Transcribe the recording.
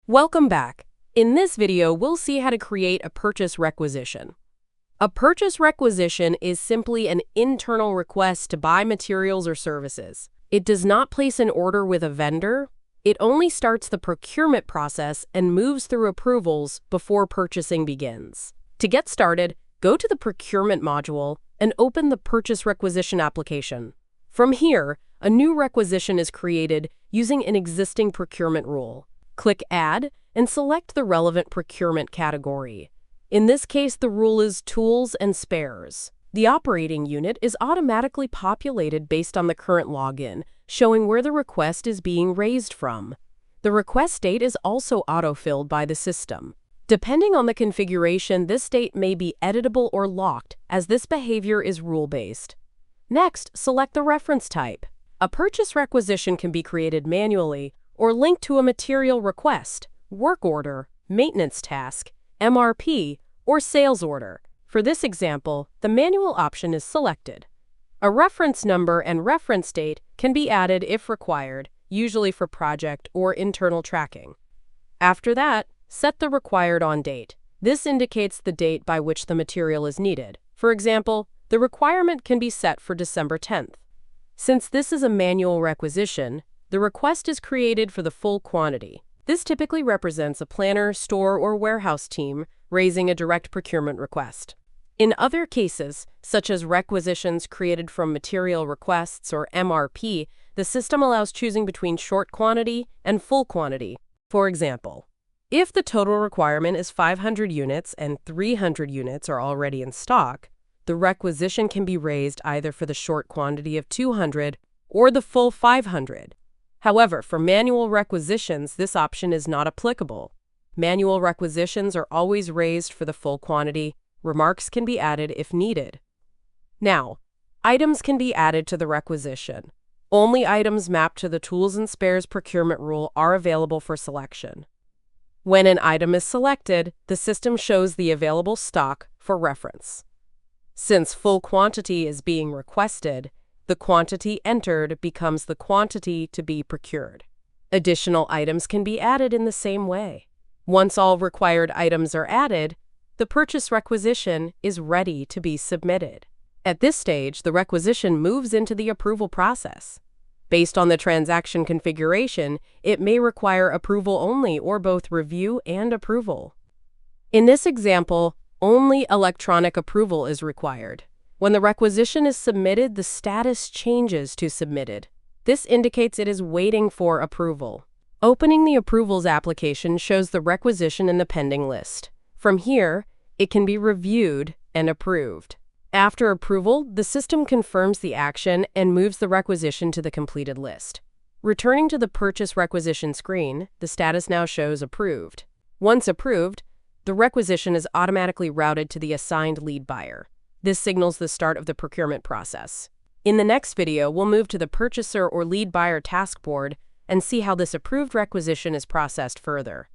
Welcome back. In this video, we'll see how to create a purchase requisition. A purchase requisition is simply an internal request to buy materials or services. It does not place an order with a vendor. It only starts the procurement process and moves through approvals before purchasing begins. To get started, go to the Procurement module and open the Purchase Requisition application. From here, a new requisition is created using an existing procurement rule. Click Add and select the relevant procurement category. In this case, the rule is Tools and Spares. The operating unit is automatically populated based on the current login, showing where the request is being raised from. The request date is also auto-filled by the system. Depending on the configuration, this date may be editable or locked, as this behavior is rule-based. Next, select the reference type. A purchase requisition can be created manually or linked to a material request, work order, maintenance task, MRP, or sales order. For this example, the manual option is selected. A reference number and reference date can be added if required, usually for project or internal tracking. After that, set the required on date. This indicates the date by which the material is needed. For example, the requirement can be set for December 10th. Since this is a manual requisition, the request is created for the full quantity. This typically represents a planner, store, or warehouse team raising a direct procurement request. In other cases, such as requisitions created from material requests or MRP, the system allows choosing between short quantity and full quantity. For example, if the total requirement is 500 units and 300 units are already in stock, the requisition can be raised either for the short quantity of 200 or the full 500. However, for manual requisitions, this option is not applicable. Manual requisitions are always raised for the full quantity. Remarks can be added if needed. Now, items can be added to the requisition. Only items mapped to the Tools and Spares procurement rule are available for selection. When an item is selected, the system shows the available stock for reference. Since full quantity is being requested, the quantity entered becomes the quantity to be procured. Additional items can be added in the same way. Once all required items are added, the purchase requisition is ready to be submitted. At this stage, the requisition moves into the approval process. Based on the transaction configuration, it may require approval only or both review and approval. In this example, only electronic approval is required. When the requisition is submitted, the status changes to submitted. This indicates it is waiting for approval. Opening the Approvals application shows the requisition in the pending list. From here, it can be reviewed and approved. After approval, the system confirms the action and moves the requisition to the completed list. Returning to the Purchase Requisition screen, the status now shows Approved. Once approved, the requisition is automatically routed to the assigned lead buyer. This signals the start of the procurement process. In the next video, we'll move to the purchaser or lead buyer task board and see how this approved requisition is processed further.